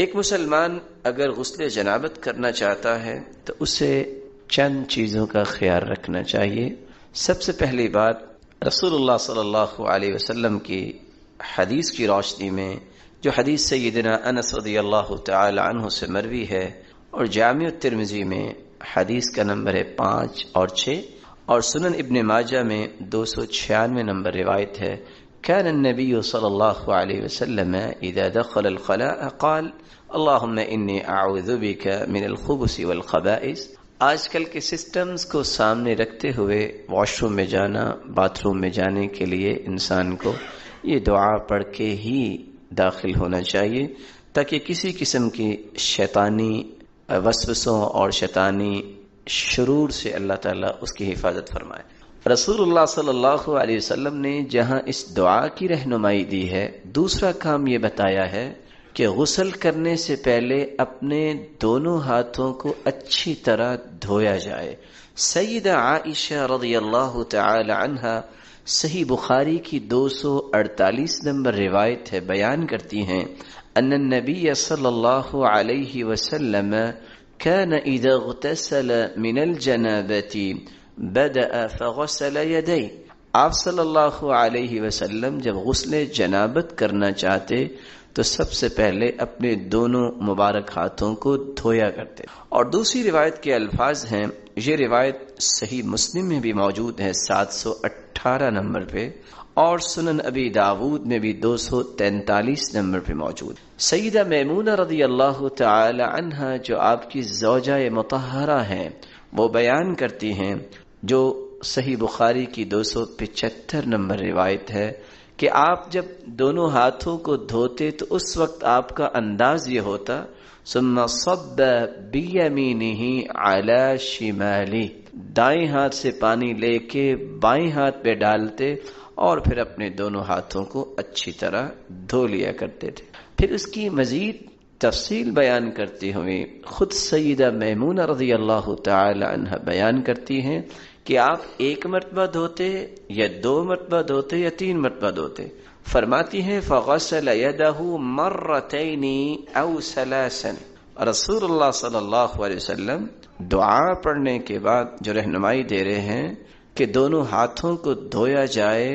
ایک مسلمان اگر غسل جنابت کرنا چاہتا ہے تو اسے چند چیزوں کا خیال رکھنا چاہیے۔ سب سے پہلی بات، رسول اللہ صلی اللہ علیہ وسلم کی حدیث کی روشنی میں، جو حدیث سیدنا انس رضی اللہ تعالی عنہ سے مروی ہے اور جامع الترمذی میں حدیث کا نمبر ہے 5 اور 6، اور سنن ابن ماجہ میں 296 نمبر روایت ہے، كان النبي صلی اللہ علیہ وسلم اذا دخل الخلاء قال اللهم انی اعوذ بک من الخبث والخبائث۔ آج کل کے سسٹمز کو سامنے رکھتے ہوئے واش روم میں جانا، باتھ روم میں جانے کے لیے انسان کو یہ دعا پڑھ کے ہی داخل ہونا چاہیے، تاکہ کسی قسم کی شیطانی وسوسوں اور شیطانی شرور سے اللہ تعالیٰ اس کی حفاظت فرمائے۔ رسول اللہ صلی اللہ علیہ وسلم نے جہاں اس دعا کی رہنمائی دی ہے، دوسرا کام یہ بتایا ہے کہ غسل کرنے سے پہلے اپنے دونوں ہاتھوں کو اچھی طرح دھویا جائے۔ سیدہ عائشہ رضی اللہ تعالی عنہا صحیح بخاری کی 248 نمبر روایت ہے، بیان کرتی ہیں ان النبی صلی اللہ علیہ وسلم كان اذا اغتسل من الجنابة بدأ فغسل يديه۔ آپ صلی اللہ علیہ وسلم جب غسل جنابت کرنا چاہتے تو سب سے پہلے اپنے دونوں مبارک ہاتھوں کو دھویا کرتے، اور دوسری روایت کے الفاظ ہیں، یہ روایت صحیح مسلم میں بھی موجود ہے 718 نمبر پہ، اور سنن ابی داود میں بھی 243 نمبر پہ موجود۔ سیدہ میمونہ رضی اللہ تعالی عنہا جو آپ کی زوجہ مطہرہ ہیں، وہ بیان کرتی ہیں، جو صحیح بخاری کی 275 نمبر روایت ہے، کہ آپ جب دونوں ہاتھوں کو دھوتے تو اس وقت آپ کا انداز یہ ہوتا، ثم صب بیمینہ علی شمالی، دائیں ہاتھ سے پانی لے کے بائیں ہاتھ پہ ڈالتے اور پھر اپنے دونوں ہاتھوں کو اچھی طرح دھو لیا کرتے تھے۔ پھر اس کی مزید تفصیل بیان کرتے ہوئے خود سیدہ میمونہ رضی اللہ تعالی عنہ بیان کرتی ہیں کہ آپ ایک مرتبہ دھوتے یا 2 مرتبہ دھوتے یا 3 مرتبہ دھوتے۔ فرماتی ہیں فغسل یدہ مرتین او ثلاثا۔ رسول اللہ صلی اللہ علیہ وسلم دعا پڑھنے کے بعد جو رہنمائی دے رہے ہیں کہ دونوں ہاتھوں کو دھویا جائے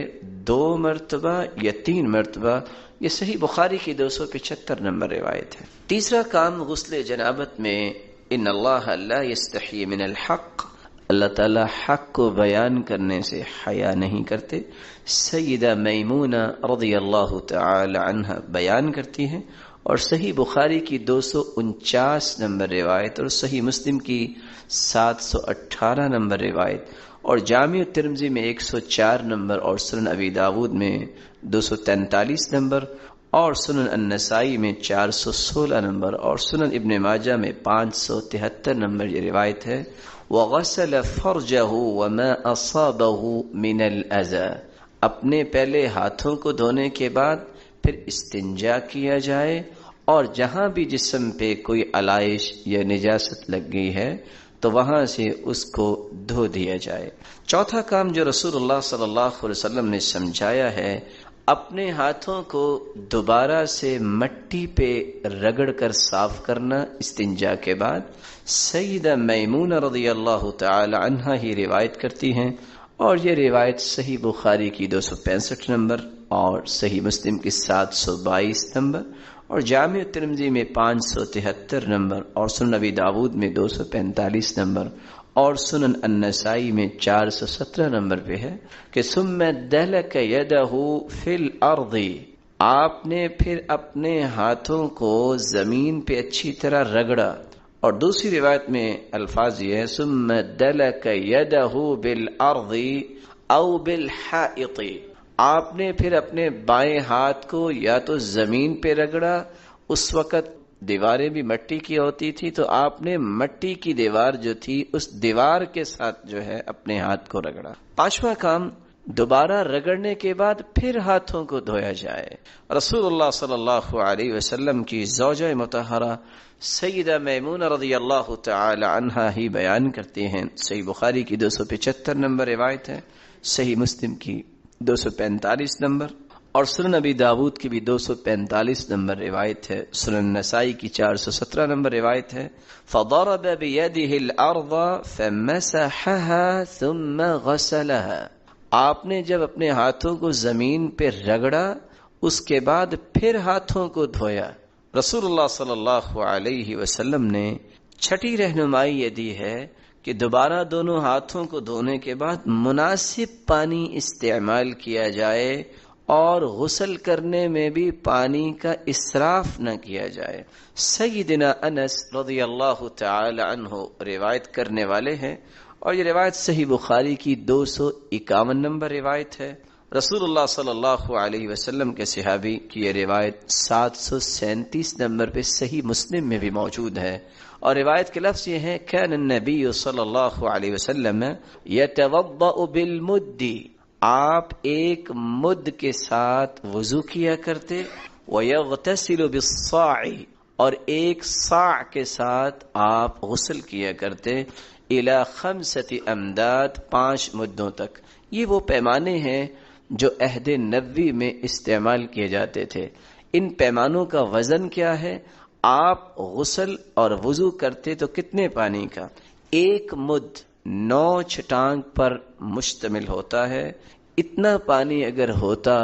2 مرتبہ یا 3 مرتبہ، یہ صحیح بخاری کی 275 نمبر روایت ہے۔ تیسرا کام غسل جنابت میں، ان اللہ لا یستحی من الحق، اللہ تعالیٰ حق کو بیان کرنے سے حیا نہیں کرتے۔ سیدہ میمونہ رضی اللہ تعالی عنہ بیان کرتی ہیں، اور صحیح بخاری کی 249 نمبر روایت اور صحیح مسلم کی 718 نمبر روایت اور جامع ترمذی میں 104 نمبر اور سنن ابی داود میں 243 نمبر اور سنن النسائی میں 416 نمبر اور سنن ابن ماجہ میں 573 نمبر یہ روایت ہے، وَغَسَلَ فَرْجَهُ وَمَا أَصَابَهُ مِنَ الْأَذَى۔ اپنے پہلے ہاتھوں کو دھونے کے بعد پھر استنجا کیا جائے، اور جہاں بھی جسم پہ کوئی علائش یا نجاست لگ گئی ہے تو وہاں سے اس کو دھو دیا جائے۔ چوتھا کام جو رسول اللہ صلی اللہ علیہ وسلم نے سمجھایا ہے، اپنے ہاتھوں کو دوبارہ سے مٹی پہ رگڑ کر صاف کرنا استنجا کے بعد۔ سیدہ میمونہ رضی اللہ تعالی عنہا ہی روایت کرتی ہیں، اور یہ روایت صحیح بخاری کی 265 نمبر اور صحیح مسلم کی 722 نمبر اور جامع ترمذی میں 573 نمبر اور سنن ابی داود میں 245 نمبر اور سنن النسائی میں 417 نمبر پہ ہے کہ ثم دلک یدہ فی الارض، آپ نے پھر اپنے ہاتھوں کو زمین پہ اچھی طرح رگڑا، اور دوسری روایت میں الفاظ یہ ہے ثم دلک یدہ بالارض او بالحائط، آپ نے پھر اپنے بائیں ہاتھ کو یا تو زمین پہ رگڑا، اس وقت دیواریں بھی مٹی کی ہوتی تھی تو آپ نے مٹی کی دیوار جو تھی اس دیوار کے ساتھ جو ہے اپنے ہاتھ کو رگڑا۔ پانچواں کام، دوبارہ رگڑنے کے بعد پھر ہاتھوں کو دھویا جائے۔ رسول اللہ صلی اللہ علیہ وسلم کی زوجہ مطہرہ سیدہ میمونہ رضی اللہ تعالی عنہا ہی بیان کرتے ہیں، صحیح بخاری کی 275 نمبر روایت ہے، صحیح مسلم کی 245 نمبر اور سنن ابی داود کی بھی 245 نمبر روایت ہے، سنن نسائی کی 417 نمبر روایت ہے، فضرب بيده الارض فمسحها ثم غسلها، آپ نے جب اپنے ہاتھوں کو زمین پہ رگڑا اس کے بعد پھر ہاتھوں کو دھویا۔ رسول اللہ صلی اللہ علیہ وسلم نے چھٹی رہنمائی یہ دی ہے کہ دوبارہ دونوں ہاتھوں کو دھونے کے بعد مناسب پانی استعمال کیا جائے اور غسل کرنے میں بھی پانی کا اسراف نہ کیا جائے۔ سیدنا انس رضی اللہ تعالی عنہ روایت کرنے والے ہیں، اور یہ روایت صحیح بخاری کی 251 نمبر روایت ہے۔ رسول اللہ صلی اللہ علیہ وسلم کے صحابی کی یہ روایت 737 نمبر پہ صحیح مسلم میں بھی موجود ہے، اور روایت کے لفظ یہ ہیں، کان النبی صلی اللہ علیہ وسلم یتوضأ بالمد، آپ ایک مد کے ساتھ وضو کیا کرتے، ویغتسل بالصاع، اور ایک صاع کے ساتھ آپ غسل کیا کرتے، الی 5 امداد، 5 مدوں تک۔ یہ وہ پیمانے ہیں جو عہد نبوی میں استعمال کیے جاتے تھے۔ ان پیمانوں کا وزن کیا ہے؟ آپ غسل اور وضو کرتے تو کتنے پانی کا؟ 1 مد 9 چھٹانگ پر مشتمل ہوتا ہے۔ اتنا پانی اگر ہوتا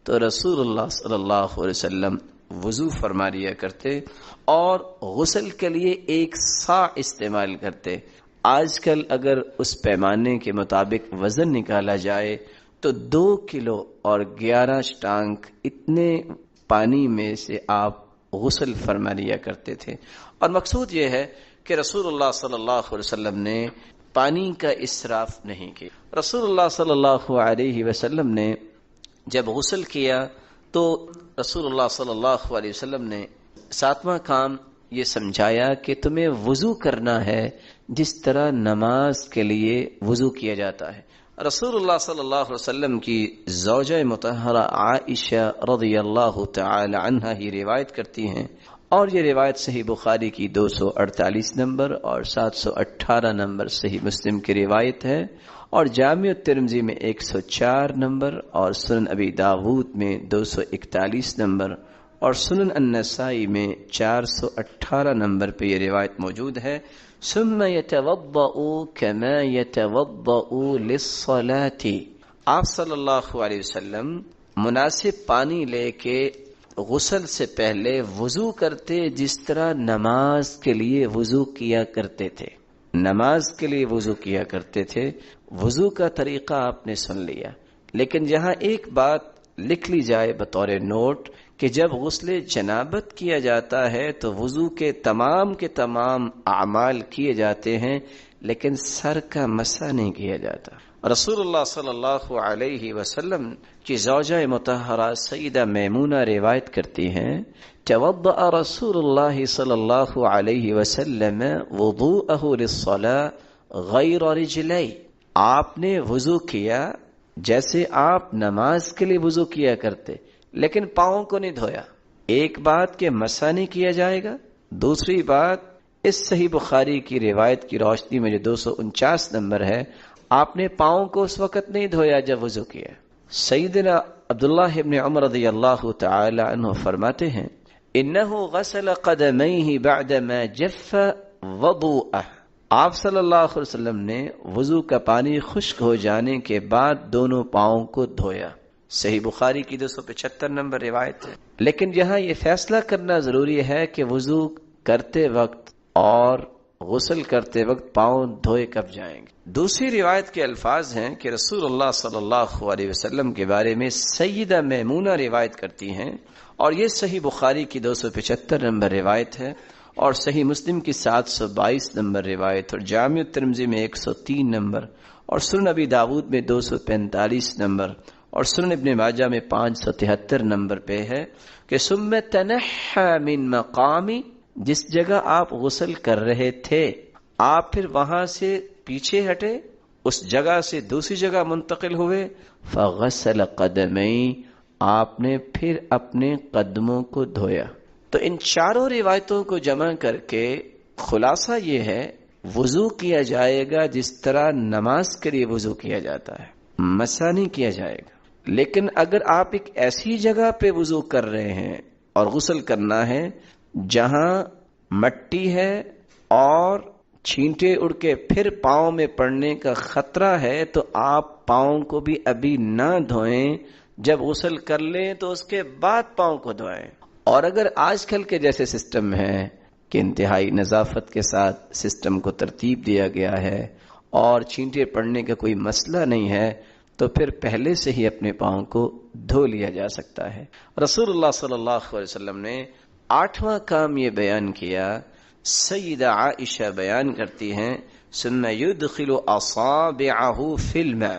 تو رسول اللہ صلی اللہ علیہ وسلم وضو فرما لیا کرتے اور غسل کے لیے 1 صاع استعمال کرتے۔ آج کل اگر اس پیمانے کے مطابق وزن نکالا جائے تو 2 کلو اور 11 چھٹانگ اتنے پانی میں سے آپ غسل فرما لیا کرتے تھے۔ اور مقصود یہ ہے کہ رسول اللہ صلی اللہ علیہ وسلم نے پانی کا اسراف نہیں کیا۔ رسول اللہ صلی اللہ علیہ وسلم نے جب غسل کیا تو رسول اللہ صلی اللہ علیہ وسلم نے 7واں کام یہ سمجھایا کہ تمہیں وضو کرنا ہے جس طرح نماز کے لیے وضو کیا جاتا ہے۔ رسول اللہ صلی اللہ علیہ وسلم کی زوجہ مطہرہ عائشہ رضی اللہ تعالی عنہا ہی روایت کرتی ہیں، اور یہ روایت صحیح بخاری کی 248 نمبر اور 718 نمبر صحیح مسلم کی روایت ہے، اور جامع الترمذی میں 104 نمبر اور سنن ابی داود میں 241 نمبر اور سنن النسائی میں 418 نمبر پہ یہ روایت موجود ہے۔ ثم يتوضأ كما يتوضأ للصلاة، آپ صلی اللہ علیہ وسلم مناسب پانی لے کے غسل سے پہلے وضو کرتے جس طرح نماز کے لیے وضو کیا کرتے تھے۔ نماز کے لیے وضو کیا کرتے تھے۔ وضو کا طریقہ آپ نے سن لیا، لیکن یہاں ایک بات لکھ لی جائے بطور نوٹ کہ جب غسل جنابت کیا جاتا ہے تو وضو کے تمام اعمال کیے جاتے ہیں، لیکن سر کا مسح نہیں کیا جاتا۔ رسول اللہ صلی اللہ علیہ وسلم کی زوجہ مطہرہ سیدہ میمونہ روایت کرتی ہیں، توضأ رسول اللہ صلی اللہ علیہ وسلم وضوءہ للصلاة غیر رجلی، آپ نے وضو کیا جیسے آپ نماز کے لیے وضو کیا کرتے، لیکن پاؤں کو نہیں دھویا۔ ایک بات کہ مسح نہیں کیا جائے گا، دوسری بات اس صحیح بخاری کی روایت کی روشنی میں جو 249 نمبر ہے، آپ نے پاؤں کو اس وقت نہیں دھویا جب وضو کیا۔ سیدنا عبداللہ ابن عمر رضی اللہ تعالی عنہ فرماتے ہیں، انہ غسل قدمیہ بعدما جف وضوءہ، آپ صلی اللہ علیہ وسلم نے وضو کا پانی خشک ہو جانے کے بعد دونوں پاؤں کو دھویا۔ صحیح بخاری کی 275 نمبر روایت ہے۔ لیکن یہاں یہ فیصلہ کرنا ضروری ہے کہ وضو کرتے وقت اور غسل کرتے وقت پاؤں دھوئے کب جائیں گے۔ دوسری روایت کے الفاظ ہیں کہ رسول اللہ صلی اللہ علیہ وسلم کے بارے میں سیدہ میمونہ روایت کرتی ہیں، اور یہ صحیح بخاری کی 275 نمبر روایت ہے، اور صحیح مسلم کی 722 نمبر روایت، اور جامع الترمذی میں 103 نمبر، اور سنن ابی داود میں 245 نمبر، اور سنن ابن ماجہ میں 573 نمبر پہ ہے کہ ثم تنحى من مقامی، جس جگہ آپ غسل کر رہے تھے آپ پھر وہاں سے پیچھے ہٹے، اس جگہ سے دوسری جگہ منتقل ہوئے، فغسل قدمی، آپ نے پھر اپنے قدموں کو دھویا۔ تو ان چاروں روایتوں کو جمع کر کے خلاصہ یہ ہے، وضو کیا جائے گا جس طرح نماز کے لیے وضو کیا جاتا ہے، مسح نہیں کیا جائے گا۔ لیکن اگر آپ ایک ایسی جگہ پہ وضو کر رہے ہیں اور غسل کرنا ہے جہاں مٹی ہے اور چھینٹے اڑ کے پھر پاؤں میں پڑنے کا خطرہ ہے، تو آپ پاؤں کو بھی ابھی نہ دھوئیں، جب غسل کر لیں تو اس کے بعد پاؤں کو دھوئیں۔ اور اگر آج کل کے جیسے سسٹم ہے کہ انتہائی نظافت کے ساتھ سسٹم کو ترتیب دیا گیا ہے اور چھینٹے پڑنے کا کوئی مسئلہ نہیں ہے، تو پھر پہلے سے ہی اپنے پاؤں کو دھو لیا جا سکتا ہے۔ رسول اللہ صلی اللہ علیہ وسلم نے 8واں کام یہ بیان کیا، سیدہ عائشہ بیان کرتی ہیں ثم يدخل اصابعه في الماء،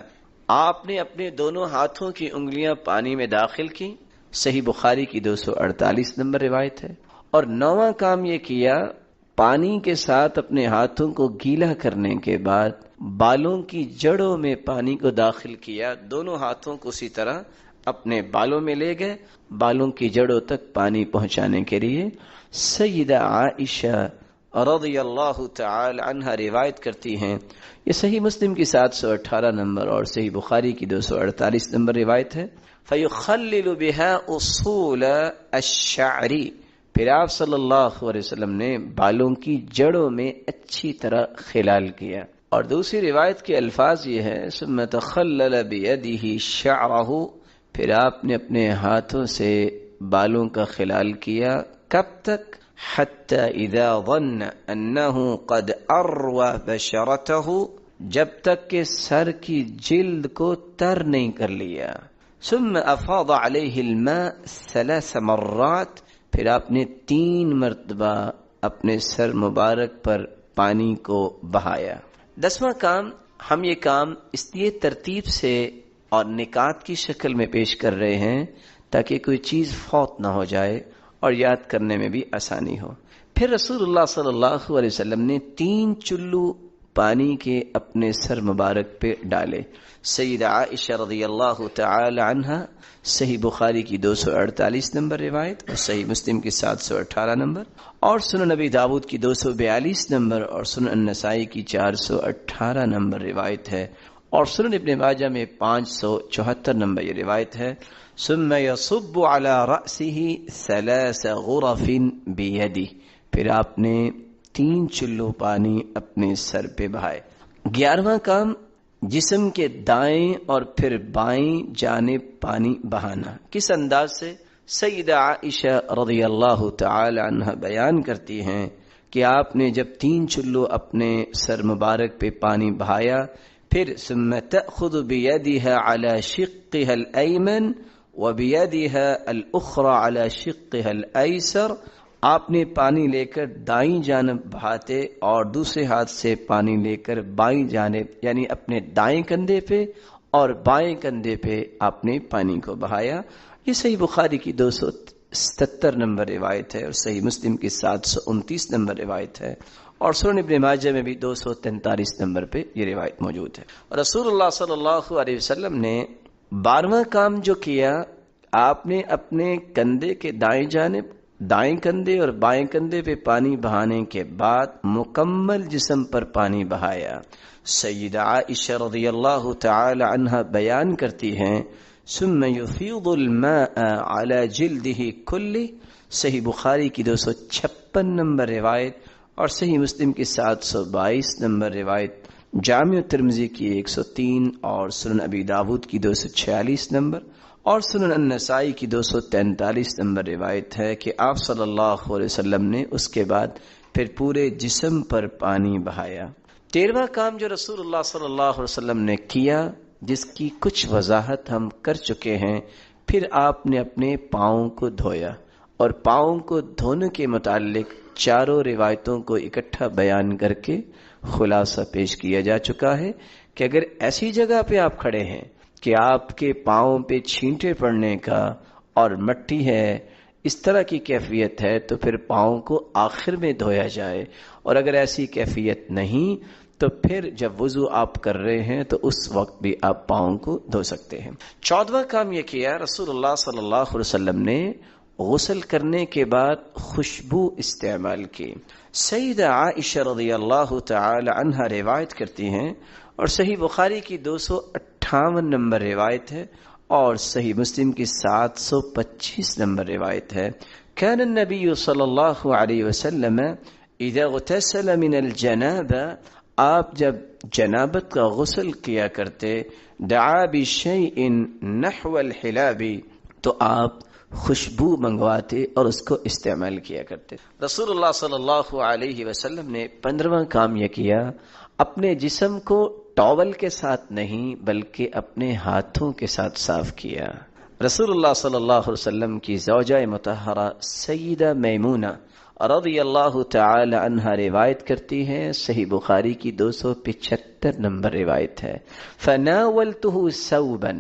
آپ نے اپنے دونوں ہاتھوں کی انگلیاں پانی میں داخل کی، صحیح بخاری کی 248 نمبر روایت ہے۔ اور 9واں کام یہ کیا، پانی کے ساتھ اپنے ہاتھوں کو گیلا کرنے کے بعد بالوں کی جڑوں میں پانی کو داخل کیا، دونوں ہاتھوں کو اسی طرح اپنے بالوں میں لے گئے، بالوں کی جڑوں تک پانی پہنچانے کے لیے۔ سیدہ عائشہ رضی اللہ تعالی عنہ روایت کرتی ہیں، یہ صحیح مسلم کی 718 نمبر اور صحیح بخاری کی 248 نمبر روایت ہے۔ فَيُخَلِّلُ بِهَا أُصُولَ الشَّعْرِ، پھر آپ صلی اللہ علیہ وسلم نے بالوں کی جڑوں میں اچھی طرح خلال کیا۔ اور دوسری روایت کے الفاظ یہ ہے ثم تخلل بِيَدِهِ شَعْرَهُ، پھر آپ نے اپنے ہاتھوں سے بالوں کا خلال کیا، کب تک؟ حتی اذا ظن انه قد اروى بشرته، جب تک کہ سر کی جلد کو تر نہیں کر لیا۔ ثم افاض علیہ الماء 3 مرات، پھر آپ نے 3 مرتبہ اپنے سر مبارک پر پانی کو بہایا۔ 10واں کام، ہم یہ کام اس لیے ترتیب سے اور نکات کی شکل میں پیش کر رہے ہیں تاکہ کوئی چیز فوت نہ ہو جائے اور یاد کرنے میں بھی آسانی ہو۔ پھر رسول اللہ صلی اللہ علیہ وسلم نے 3 چلو پانی کے اپنے سر مبارک پہ ڈالے۔ سیدہ عائشہ رضی اللہ تعالی عنہ، صحیح بخاری کی 248 نمبر روایت اور صحیح مسلم کی 718 نمبر اور سنن نبی داؤد کی 242 نمبر اور سنن النسائی کی 418 نمبر روایت ہے، اور سنن ابن ماجہ میں 574 نمبر یہ روایت ہے۔ ثم يصب على رأسه 3 غرف بيده، پھر آپ نے 3 چلو پانی اپنے سر پہ بہائے۔ 11واں کام، جسم کے دائیں اور پھر بائیں جانب پانی بہانا۔ کس انداز سے؟ سیدہ عائشہ رضی اللہ تعالی عنہ بیان کرتی ہیں کہ آپ نے جب 3 چلو اپنے سر مبارک پہ پانی بہایا، پھر ثم تأخذ بيدها على شقها الأيمن وبيدها الأخرى على شقها الأيسر، آپ نے پانی لے کر دائیں جانب بہاتے اور دوسرے ہاتھ سے پانی لے کر بائیں جانب، یعنی اپنے دائیں کندھے پہ اور بائیں کندھے پہ آپ نے پانی کو بہایا۔ یہ صحیح بخاری کی 277 نمبر روایت ہے اور صحیح مسلم کی 729 نمبر روایت ہے، اور سنن ابن ماجہ میں بھی 243 نمبر پہ یہ روایت موجود ہے۔ اور رسول اللہ صلی اللہ علیہ وسلم نے 12واں کام جو کیا، آپ نے اپنے کندھے کے دائیں جانب، دائیں کندھے اور بائیں کندھے پہ پانی بہانے کے بعد مکمل جسم پر پانی بہایا۔ سیدہ عائشہ رضی اللہ تعالی عنہ بیان کرتی ہیں ثم يفيض الماء على جلده كله، صحیح بخاری کی 256 نمبر روایت اور صحیح مسلم کی 722 نمبر روایت، جامع ترمذی کی 103 اور سنن ابی داود کی 246 نمبر اور سنن النسائی کی 243 نمبر روایت ہے کہ آپ صلی اللہ علیہ وسلم نے اس کے بعد پھر پورے جسم پر پانی بہایا۔ 13واں کام جو رسول اللہ صلی اللہ علیہ وسلم نے کیا، جس کی کچھ وضاحت ہم کر چکے ہیں، پھر آپ نے اپنے پاؤں کو دھویا، اور پاؤں کو دھونے کے متعلق چاروں روایتوں کو اکٹھا بیان کر کے خلاصہ پیش کیا جا چکا ہے کہ اگر ایسی جگہ پہ آپ کھڑے ہیں کہ آپ کے پاؤں پہ چھینٹے پڑنے کا اور مٹی ہے، اس طرح کی کیفیت ہے، تو پھر پاؤں کو آخر میں دھویا جائے، اور اگر ایسی کیفیت نہیں تو پھر جب وضو آپ کر رہے ہیں تو اس وقت بھی آپ پاؤں کو دھو سکتے ہیں۔ 14واں کام یہ کیا، رسول اللہ صلی اللہ علیہ وسلم نے غسل کرنے کے بعد خوشبو استعمال کی۔ سیدہ عائشہ رضی اللہ تعالی عنہ روایت کرتی ہیں اور صحیح بخاری کی 258 نمبر روایت ہے اور صحیح مسلم کی 725 نمبر روایت ہے، كان النبی صلی اللہ علیہ وسلم اذا اغتسل من الجنابہ، آپ جب جنابت کا غسل کیا کرتے، دعا بشیء نحو الحلاب، تو آپ خوشبو منگواتے اور اس کو استعمال کیا کرتے۔ رسول اللہ صلی اللہ علیہ وسلم نے 15واں کام یہ کیا، اپنے جسم کو ٹاول کے ساتھ نہیں بلکہ اپنے ہاتھوں کے ساتھ صاف کیا۔ رسول اللہ صلی اللہ علیہ وسلم کی زوجہ مطہرہ سیدہ میمونہ رضی اللہ تعالی عنہا روایت کرتی ہیں، صحیح بخاری کی 275 نمبر روایت ہے، فناولتہ ثوبا،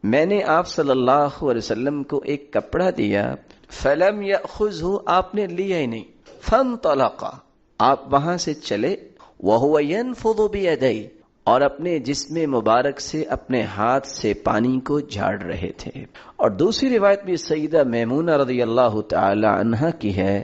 میں نے آپ صلی اللہ علیہ وسلم کو ایک کپڑا دیا، فلم یأخذہ، آپ نے لیا ہی نہیں، فانطلق، آپ وہاں سے چلے، وہو ینفض بیدیہ، اور اپنے جسم مبارک سے اپنے ہاتھ سے پانی کو جھاڑ رہے تھے۔ اور دوسری روایت بھی سیدہ میمونہ رضی اللہ تعالی عنہا کی ہے،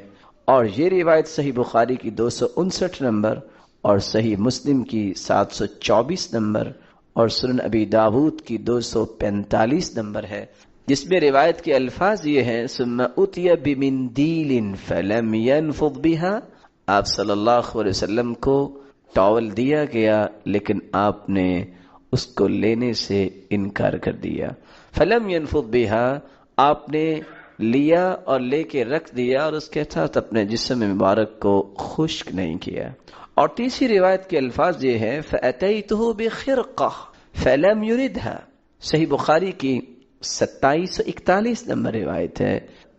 اور یہ روایت صحیح بخاری کی 259 نمبر اور صحیح مسلم کی 724 نمبر اور سنن ابی داود کی 245 نمبر ہے، جس میں روایت کے الفاظ یہ ہیں، ثم اتی بمندیل فلم ینفض بها، آپ صلی اللہ علیہ وسلم کو ٹاول دیا گیا لیکن آپ نے اس کو لینے سے انکار کر دیا، فلم ینفض بها، آپ نے لیا اور لے کے رکھ دیا اور اس کے ساتھ اپنے جسم مبارک کو خشک نہیں کیا۔ اور تیسری روایت کے الفاظ یہ ہے، فأتیتہ بخرقہ فلم یردھا، صحیح بخاری کی 2741 نمبر روایت ہے،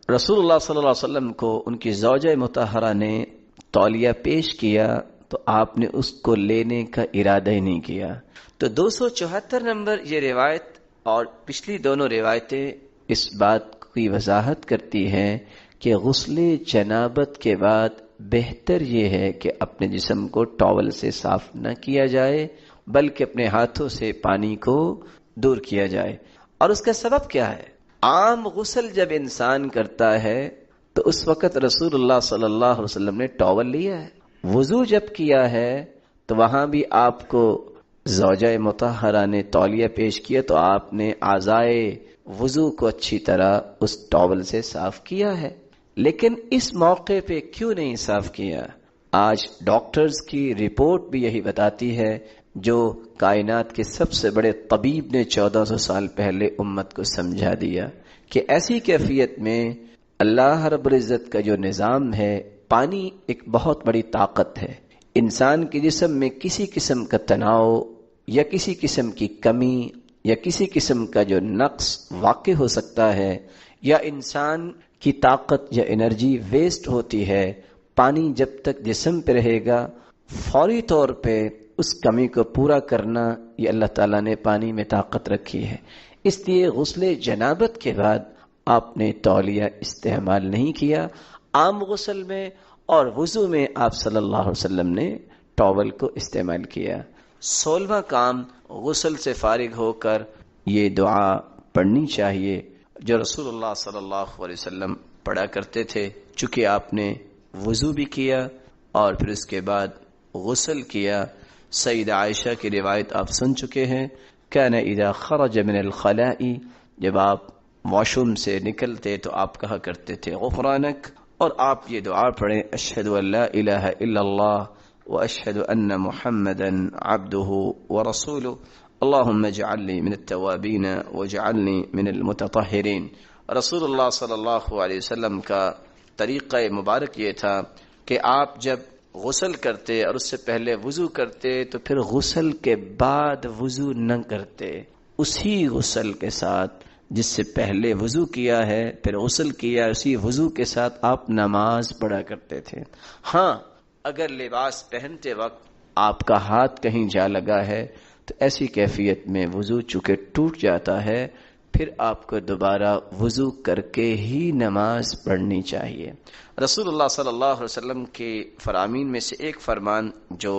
رسول اللہ صلی اللہ علیہ وسلم کو ان کی زوجہ مطہرہ نے تولیہ پیش کیا تو آپ نے اس کو لینے کا ارادہ ہی نہیں کیا۔ تو 274 نمبر یہ روایت اور پچھلی دونوں روایتیں اس بات کی وضاحت کرتی ہیں کہ غسل جنابت کے بعد بہتر یہ ہے کہ اپنے جسم کو ٹاول سے صاف نہ کیا جائے بلکہ اپنے ہاتھوں سے پانی کو دور کیا جائے۔ اور اس کا سبب کیا ہے؟ عام غسل جب انسان کرتا ہے تو اس وقت رسول اللہ صلی اللہ علیہ وسلم نے ٹاول لیا ہے، وضو جب کیا ہے تو وہاں بھی آپ کو زوجہ مطہرہ نے تولیہ پیش کیا تو آپ نے اعضائے وضو کو اچھی طرح اس ٹاول سے صاف کیا ہے، لیکن اس موقع پہ کیوں نہیں صاف کیا؟ آج ڈاکٹرز کی رپورٹ بھی یہی بتاتی ہے، جو کائنات کے سب سے بڑے طبیب نے 1400 سال پہلے امت کو سمجھا دیا کہ ایسی کیفیت میں اللہ رب العزت کا جو نظام ہے، پانی ایک بہت بڑی طاقت ہے۔ انسان کے جسم میں کسی قسم کا تناؤ یا کسی قسم کی کمی یا کسی قسم کا جو نقص واقع ہو سکتا ہے، یا انسان کی طاقت یا انرجی ویسٹ ہوتی ہے، پانی جب تک جسم پہ رہے گا فوری طور پہ اس کمی کو پورا کرنا، یہ اللہ تعالیٰ نے پانی میں طاقت رکھی ہے۔ اس لیے غسل جنابت کے بعد آپ نے تولیہ استعمال نہیں کیا، عام غسل میں اور وضو میں آپ صلی اللہ علیہ وسلم نے ٹاول کو استعمال کیا۔ 16واں کام، غسل سے فارغ ہو کر یہ دعا پڑھنی چاہیے جو رسول اللہ صلی اللہ علیہ وسلم پڑھا کرتے تھے۔ چونکہ آپ نے وضو بھی کیا اور پھر اس کے بعد غسل کیا، سیدہ عائشہ کی روایت آپ سن چکے ہیں، کان اذا خرج من الخلاء، جب آپ واش روم سے نکلتے تو آپ کہا کرتے تھے غفرانک، اور آپ یہ دعا پڑھیں، اشہد ان لا الہ الا اللہ واشہد ان محمدا عبدہ ورسولہ اللہم اجعلنی من التوابین واجعلنی من المتطہرین۔ رسول اللہ صلی اللہ علیہ وسلم کا طریقہ مبارک یہ تھا کہ آپ جب غسل کرتے اور اس سے پہلے وضو کرتے تو پھر غسل کے بعد وضو نہ کرتے، اسی غسل کے ساتھ جس سے پہلے وضو کیا ہے پھر غسل کیا، اسی وضو کے ساتھ آپ نماز پڑھا کرتے تھے۔ ہاں، اگر لباس پہنتے وقت آپ کا ہاتھ کہیں جا لگا ہے تو ایسی کیفیت میں وضو چونکہ ٹوٹ جاتا ہے، پھر آپ کو دوبارہ وضو کر کے ہی نماز پڑھنی چاہیے۔ رسول اللہ صلی اللہ علیہ وسلم کے فرامین میں سے ایک فرمان جو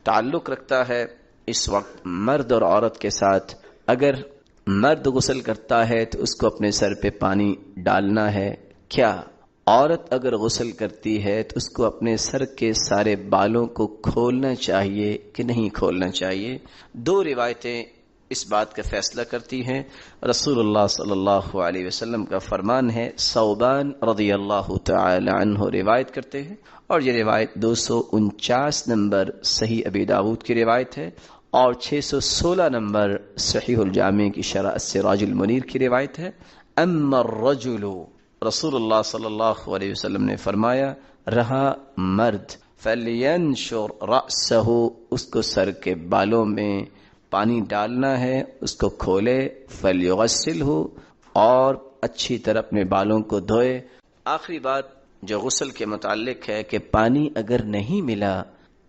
تعلق رکھتا ہے اس وقت مرد اور عورت کے ساتھ، اگر مرد غسل کرتا ہے تو اس کو اپنے سر پہ پانی ڈالنا ہے، کیا عورت اگر غسل کرتی ہے تو اس کو اپنے سر کے سارے بالوں کو کھولنا چاہیے کہ نہیں کھولنا چاہیے؟ دو روایتیں اس بات کا فیصلہ کرتی ہیں۔ رسول اللہ صلی اللہ علیہ وسلم کا فرمان ہے، ثوبان رضی اللہ تعالی عنہ روایت کرتے ہیں، اور یہ روایت 249 نمبر صحیح ابی داؤد کی روایت ہے، اور 616 نمبر صحیح الجامع کی شرح السراج المنیر کی روایت ہے۔ اما الرجل، رسول اللہ صلی اللہ علیہ وسلم نے فرمایا، رہا مرد، فَلْيَنْشُرْ رَأْسَهُ، اس کو سر کے بالوں میں پانی ڈالنا ہے، اس کو کھولے، فَلْيُغَسِّلْهُ، اور اچھی طرح اپنے بالوں کو دھوئے۔ آخری بات جو غسل کے متعلق ہے کہ پانی اگر نہیں ملا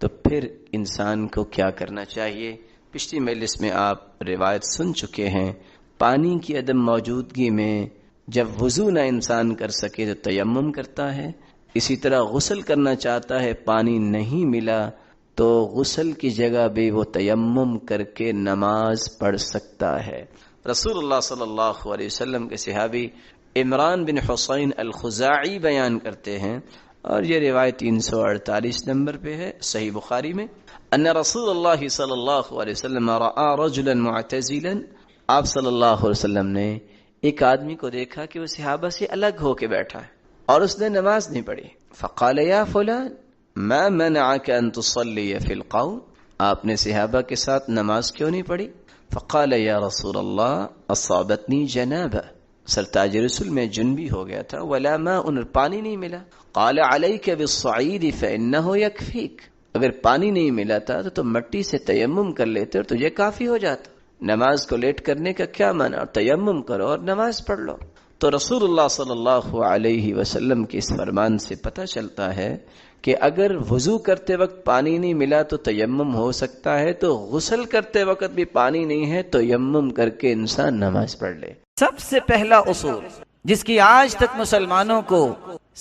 تو پھر انسان کو کیا کرنا چاہیے۔ پچھلی مجلس میں آپ روایت سن چکے ہیں، پانی کی عدم موجودگی میں جب وضو نہ انسان کر سکے تو تیمم کرتا ہے، اسی طرح غسل کرنا چاہتا ہے، پانی نہیں ملا تو غسل کی جگہ بھی وہ تیمم کر کے نماز پڑھ سکتا ہے۔ رسول اللہ صلی اللہ علیہ وسلم کے صحابی عمران بن حسین الخزاعی بیان کرتے ہیں، اور یہ روایت 348 نمبر پہ ہے صحیح بخاری میں، ان رسول اللہ صلی اللہ علیہ وسلم رأى رجلا معتزلا، آپ صلی اللہ علیہ وسلم نے ایک آدمی کو دیکھا کہ وہ صحابہ سے الگ ہو کے بیٹھا ہے اور اس نے نماز نہیں پڑھی۔ فقال یا فلان ما منعك ان تصلي في القوم، آپ نے صحابہ کے ساتھ نماز کیوں نہیں پڑھی؟ فقال یا رسول اللہ اصابتنی جنابہ، سرتاج رسول میں جنبی ہو گیا تھا، ولا ماء، پانی نہیں ملا۔ قال عليك بالصعيد فانه يكفيك، اگر پانی نہیں ملا تھا تو تم مٹی سے تیمم کر لیتے اور تجھے کافی ہو جاتا، نماز کو لیٹ کرنے کا کیا معنی، اور تیمم کرو اور نماز پڑھ لو۔ تو رسول اللہ صلی اللہ علیہ وسلم کے اس فرمان سے پتہ چلتا ہے کہ اگر وضو کرتے وقت پانی نہیں ملا تو تیمم ہو سکتا ہے، تو غسل کرتے وقت بھی پانی نہیں ہے تو تیمم کر کے انسان نماز پڑھ لے۔ سب سے پہلا اصول جس کی آج تک مسلمانوں کو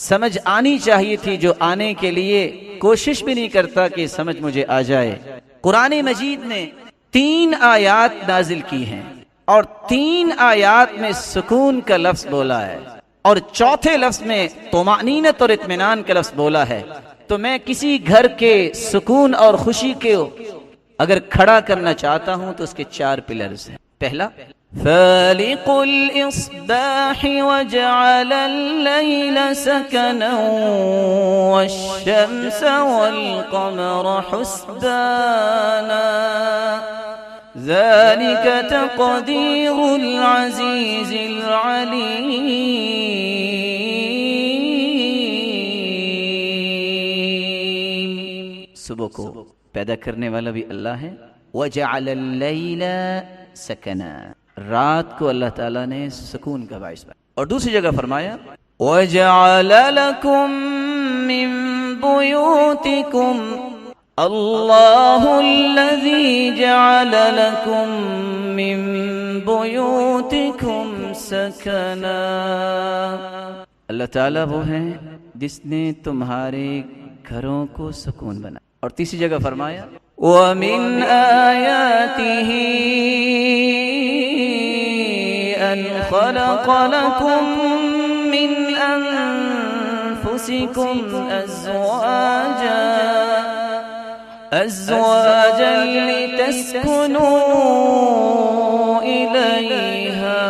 سمجھ آنی چاہیے تھی، جو آنے کے لیے کوشش بھی نہیں کرتا کہ سمجھ مجھے آ جائے، قرآن مجید نے 3 آیات نازل کی ہیں، اور 3 آیات میں سکون کا لفظ بولا ہے، اور چوتھے لفظ میں طمأنینت اور اطمینان کا لفظ بولا ہے۔ تو میں کسی گھر کے سکون اور خوشی کے اگر کھڑا کرنا چاہتا ہوں تو اس کے 4 پلرز ہیں۔ پہلا، فالق الإصباح وجعل الليل سكنا والشمس والقمر حسبانا ذلك تقدير العزيز العليم۔ صبح کو پیدا کرنے والا بھی اللہ ہے، وجعل اللیل سکنا، رات کو اللہ تعالیٰ نے سکون کا باعث بنایا۔ اور دوسری جگہ فرمایا وجعل لکم من بیوتکم اللہ الذی جعل لکم من بیوتکم سکنا، اللہ تعالیٰ وہ ہے جس نے تمہارے گھروں کو سکون بنا۔ اور تیسری جگہ فرمایا وَمِنْ آيَاتِهِ أَنْ خَلَقَ لَكُم مِّنْ أَنفُسِكُمْ أَزْوَاجًا لِتَسْكُنُوا إِلَيْهَا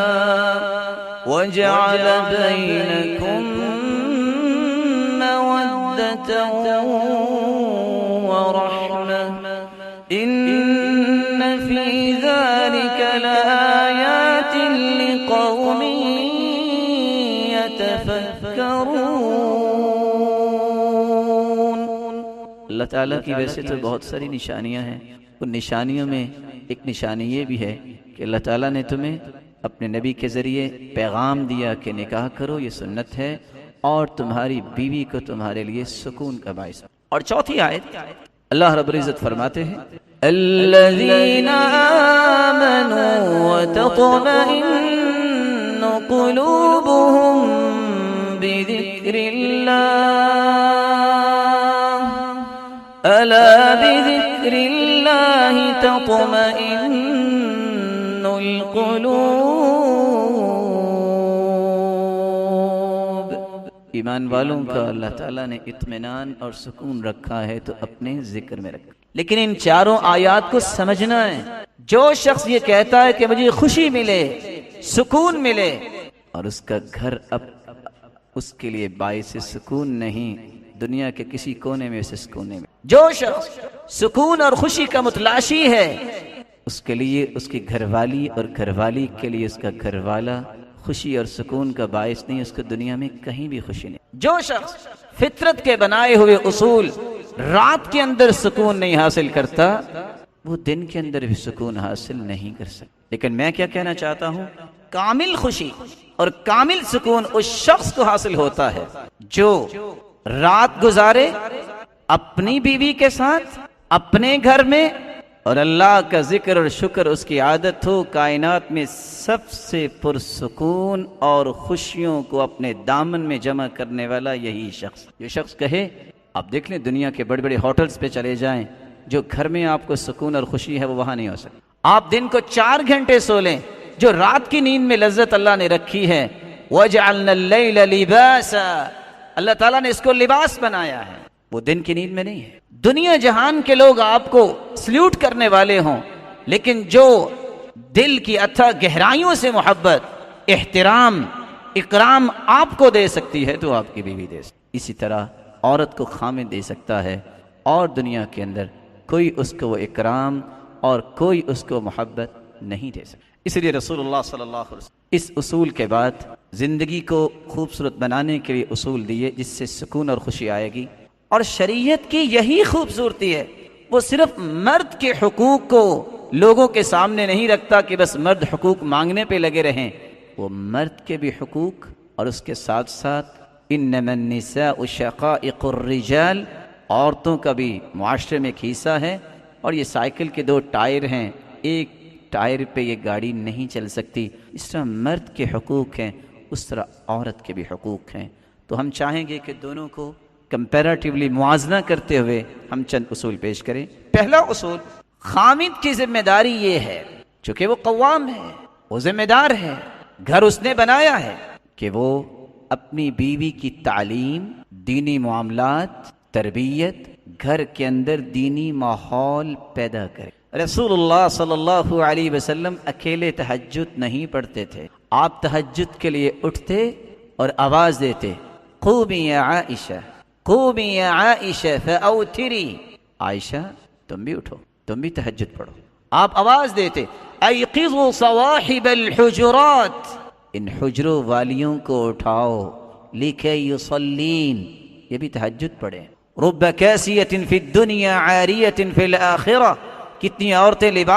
وَجَعَلَ بَيْنَكُم مَّوَدَّةً ورحمة إن في ذلك لآيات لقوم يتفكرون۔ اللہ تعالیٰ کی ویسے تو بہت ساری نشانیاں ہیں، ان نشانیوں میں ایک نشانی یہ بھی ہے کہ اللہ تعالیٰ نے تمہیں اپنے نبی کے ذریعے پیغام دیا کہ نکاح کرو، یہ سنت ہے، اور تمہاری بیوی کو تمہارے لیے سکون کا باعث۔ اور چوتھی آیت اللہ رب العزت فرماتے ہیں الذین آمنوا وتطمئن قلوبهم بذکر اللہ الا بذکر اللہ تطمئن القلوب۔ ایمان والوں کا اللہ تعالیٰ نے اطمینان اور سکون رکھا ہے تو اپنے ذکر میں رکھا، لیکن ان 4 آیات کو سمجھنا ہے۔ جو شخص یہ کہتا ہے کہ مجھے خوشی ملے، سکون ملے، اور اس کا گھر اب اس کے لیے باعث سکون نہیں، دنیا کے کسی کونے میں اسے سکون نہیں ملے۔ جو شخص سکون اور خوشی کا متلاشی ہے، اس کے لیے اس کی گھر والی اور گھر والی کے لیے اس کا گھر والا خوشی اور سکون کا باعث نہیں، اس کو دنیا میں کہیں بھی خوشی نہیں۔ جو شخص فطرت کے بنائے ہوئے اصول رات کے اندر سکون نہیں حاصل کرتا، وہ دن کے اندر بھی سکون حاصل نہیں کر سکتا۔ لیکن میں کیا کہنا چاہتا ہوں، کامل خوشی اور کامل سکون اس شخص کو حاصل ہوتا ہے جو رات گزارے اپنی بیوی کے ساتھ، اپنے گھر میں، اور اللہ کا ذکر اور شکر اس کی عادت ہو۔ کائنات میں سب سے پرسکون اور خوشیوں کو اپنے دامن میں جمع کرنے والا یہی شخص۔ یہ شخص کہے، آپ دیکھ لیں دنیا کے بڑے بڑے ہوٹلز پہ چلے جائیں، جو گھر میں آپ کو سکون اور خوشی ہے وہ وہاں نہیں ہو سکتا۔ آپ دن کو 4 گھنٹے سو لیں، جو رات کی نیند میں لذت اللہ نے رکھی ہے، وَجَعَلْنَا اللَّيْلَ لِبَاسًا، اللہ تعالیٰ نے اس کو لباس بنایا ہے، وہ دن کی نیند میں نہیں ہے۔ دنیا جہان کے لوگ آپ کو سلیوٹ کرنے والے ہوں، لیکن جو دل کی اتھا گہرائیوں سے محبت، احترام، اکرام آپ کو دے سکتی ہے تو آپ کی بیوی دے سکتی۔ اسی طرح عورت کو خامد دے سکتا ہے، اور دنیا کے اندر کوئی اس کو وہ اکرام اور کوئی اس کو محبت نہیں دے سکتا۔ اس لیے رسول اللہ صلی اللہ علیہ وسلم اس اصول کے بعد زندگی کو خوبصورت بنانے کے لیے اصول دیے جس سے سکون اور خوشی آئے گی۔ اور شریعت کی یہی خوبصورتی ہے، وہ صرف مرد کے حقوق کو لوگوں کے سامنے نہیں رکھتا کہ بس مرد حقوق مانگنے پہ لگے رہیں، وہ مرد کے بھی حقوق اور اس کے ساتھ ساتھ انما النساء شقائق الرجال، عورتوں کا بھی معاشرے میں ایک حصہ ہے۔ اور یہ سائیکل کے 2 ٹائر ہیں، ایک ٹائر پہ یہ گاڑی نہیں چل سکتی۔ اس طرح مرد کے حقوق ہیں، اس طرح عورت کے بھی حقوق ہیں۔ تو ہم چاہیں گے کہ دونوں کو کمپیریٹیولی موازنہ کرتے ہوئے ہم چند اصول پیش کریں۔ پہلا اصول، خامد کی ذمہ داری یہ ہے، چونکہ وہ قوام ہے، وہ ذمہ دار ہے، گھر اس نے بنایا ہے، کہ وہ اپنی بیوی کی تعلیم، دینی معاملات، تربیت، گھر کے اندر دینی ماحول پیدا کرے۔ رسول اللہ صلی اللہ علیہ وسلم اکیلے تہجد نہیں پڑھتے تھے، آپ تہجد کے لیے اٹھتے اور آواز دیتے، قومی یا عائشہ، قومی یا عائشہ فاوتری، عائشہ تم بھی اٹھو، تم بھی تہجد پڑھو۔ آپ آواز دیتے، ایقظوا صواحب الحجرات، ان حجروں والیوں کو اٹھاؤ، لکھے یصلین، یہ بھی تہجد پڑھیں۔ رب کاسیۃ فی الدنیا عاریۃ فی الآخرہ، کتنی عورتیں لباس